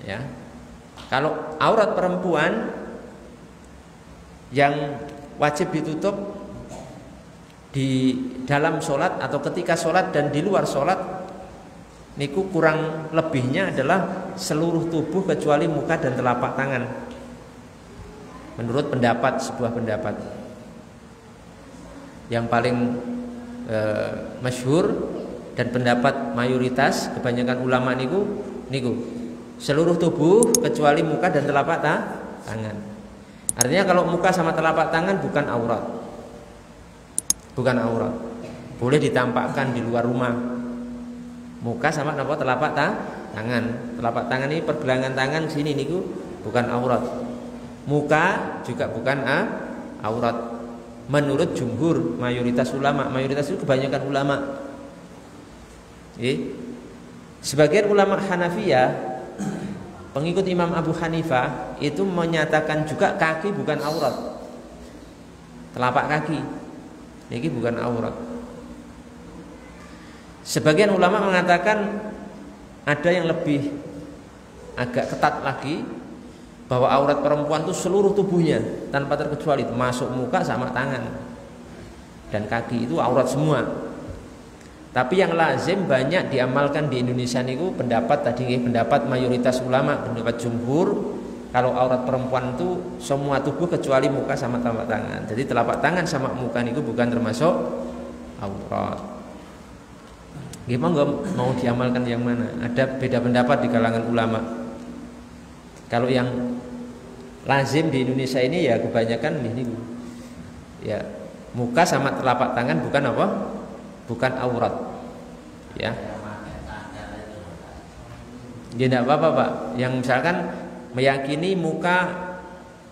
Ya. Kalau aurat perempuan yang wajib ditutup di dalam sholat atau ketika sholat dan di luar sholat, niku kurang lebihnya adalah seluruh tubuh kecuali muka dan telapak tangan. Menurut sebuah pendapat yang paling masyhur dan pendapat mayoritas kebanyakan ulama niku seluruh tubuh kecuali muka dan telapak tangan. Artinya kalau muka sama telapak tangan bukan aurat. Bukan aurat. Boleh ditampakkan di luar rumah. Muka sama telapak tangan. Telapak tangan ini pergelangan tangan sini niku bukan aurat. Muka juga bukan aurat. Menurut jumhur mayoritas ulama, mayoritas itu kebanyakan ulama. Sebagian ulama Hanafiyah, pengikut Imam Abu Hanifah, itu menyatakan juga kaki bukan aurat. Telapak kaki ini bukan aurat. Sebagian ulama mengatakan ada yang lebih agak ketat lagi, bahwa aurat perempuan itu seluruh tubuhnya tanpa terkecuali, masuk muka sama tangan dan kaki itu aurat semua. Tapi yang lazim banyak diamalkan di Indonesia niku pendapat tadi, pendapat mayoritas ulama, pendapat jumhur, kalau aurat perempuan itu semua tubuh kecuali muka sama telapak tangan. Jadi telapak tangan sama muka niku bukan termasuk aurat. Gimana mau diamalkan yang mana? Ada beda pendapat di kalangan ulama. Kalau yang lazim di Indonesia ini ya kebanyakan ini ya muka sama telapak tangan bukan apa? Bukan aurat. Ya. Ya tidak apa-apa Pak. Yang misalkan meyakini muka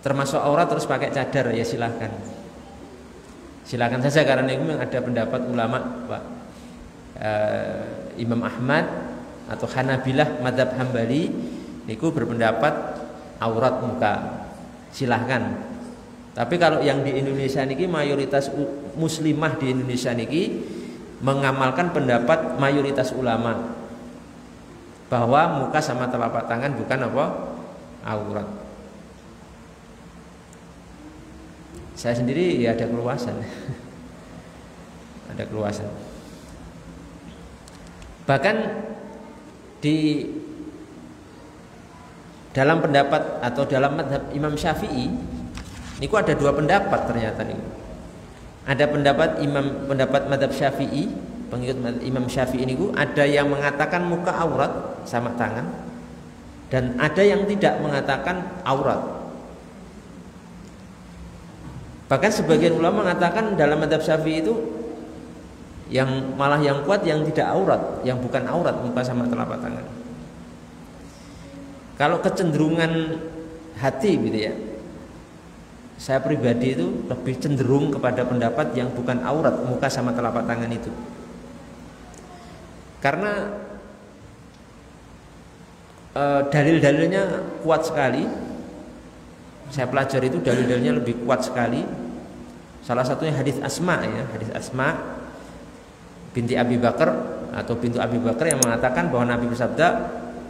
termasuk aurat terus pakai cadar, ya silahkan. Silahkan saja, karena itu memang ada pendapat ulama Pak. Imam Ahmad atau Hanabilah Madzhab Hambali niku berpendapat aurat muka, silahkan. Tapi kalau yang di Indonesia niki mayoritas muslimah di Indonesia niki mengamalkan pendapat mayoritas ulama bahwa muka sama telapak tangan bukan apa? Aurat. Saya sendiri ya ada keluasan. Ada keluasan. Bahkan di dalam pendapat atau dalam mazhab Imam Syafi'i niku ada dua pendapat ternyata nih. Ada pendapat mazhab Syafi'i, pengikut Imam Syafi'i niku ada yang mengatakan muka aurat sama tangan dan ada yang tidak mengatakan aurat. Bahkan sebagian ulama mengatakan dalam mazhab Syafi'i itu yang malah yang kuat yang tidak aurat, yang bukan aurat muka sama telapak tangan. Kalau kecenderungan hati gitu ya, saya pribadi itu lebih cenderung kepada pendapat yang bukan aurat muka sama telapak tangan itu. Karena dalil-dalilnya kuat sekali. Saya pelajari itu dalil-dalilnya lebih kuat sekali. Salah satunya hadis Asma ya, hadis Asma binti Abi Bakar atau bintu Abi Bakar yang mengatakan bahwa Nabi bersabda,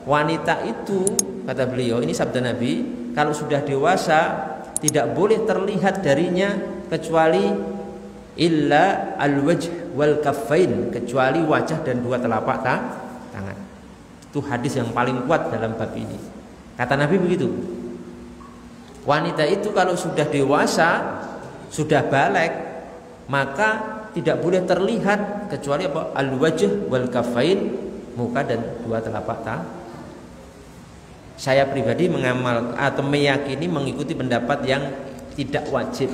wanita itu, kata beliau, ini sabda Nabi, kalau sudah dewasa tidak boleh terlihat darinya kecuali illa al-wajh wal kaffain, kecuali wajah dan dua telapak tangan. Itu hadis yang paling kuat dalam bab ini. Kata Nabi begitu. Wanita itu kalau sudah dewasa, sudah balik, maka tidak boleh terlihat kecuali apa? Al-wajh wal kaffain, muka dan dua telapak tangan. Saya pribadi mengamal atau meyakini mengikuti pendapat yang tidak wajib.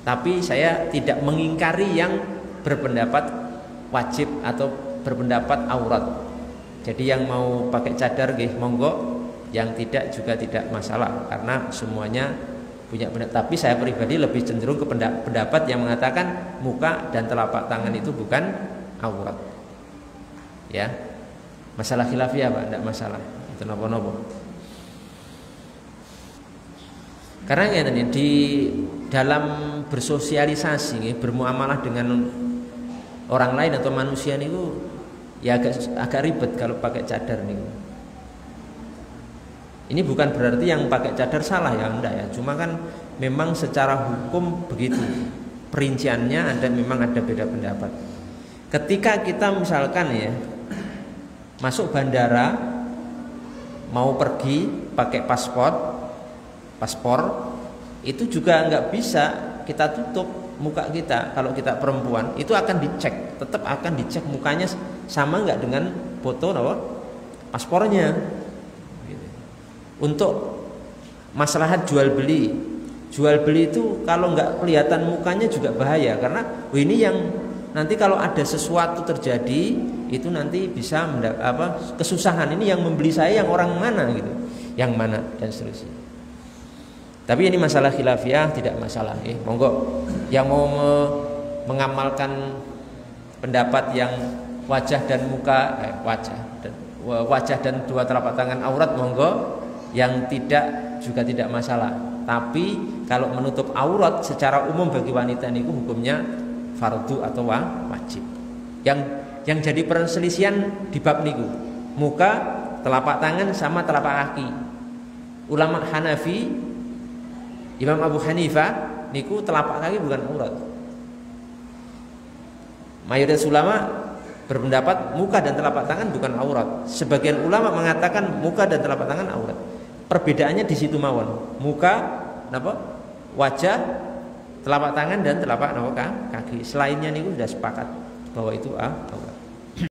Tapi saya tidak mengingkari yang berpendapat wajib atau berpendapat aurat. Jadi yang mau pakai cadar nggih monggo, yang tidak juga tidak masalah karena semuanya punya pendapat. Tapi saya pribadi lebih cenderung ke pendapat yang mengatakan muka dan telapak tangan itu bukan aurat. Ya. Masalah khilafiyah Pak, tidak masalah. Itu nopo-nopo. Karena ini di dalam bersosialisasi, bermuamalah dengan orang lain atau manusia itu ya agak ribet kalau pakai cadar nih. Ini bukan berarti yang pakai cadar salah ya, enggak ya. Cuma kan memang secara hukum begitu. Perinciannya memang ada beda pendapat. Ketika kita misalkan ya masuk bandara mau pergi pakai paspor itu juga nggak bisa kita tutup muka kita. Kalau kita perempuan itu akan dicek, tetap akan dicek mukanya sama nggak dengan foto paspornya. Untuk maslahat jual beli itu kalau nggak kelihatan mukanya juga bahaya, karena ini yang nanti kalau ada sesuatu terjadi itu nanti bisa kesusahan. Ini yang membeli saya yang orang mana gitu, yang mana dan seterusnya. Tapi ini masalah khilafiyah, tidak masalah. Monggo yang mau mengamalkan pendapat yang wajah dan muka, wajah dan dua telapak tangan aurat, monggo. Yang tidak juga tidak masalah. Tapi kalau menutup aurat secara umum bagi wanita niku hukumnya fardu atau wajib. Yang jadi perselisihan di bab niku, muka, telapak tangan sama telapak kaki. Ulama Hanafi, Imam Abu Hanifah niku telapak kaki bukan aurat. Mayoritas ulama berpendapat muka dan telapak tangan bukan aurat. Sebagian ulama mengatakan muka dan telapak tangan aurat. Perbedaannya di situ mawon. Muka, wajah, telapak tangan dan telapak kaki. Selainnya niku sudah sepakat bahwa itu aurat.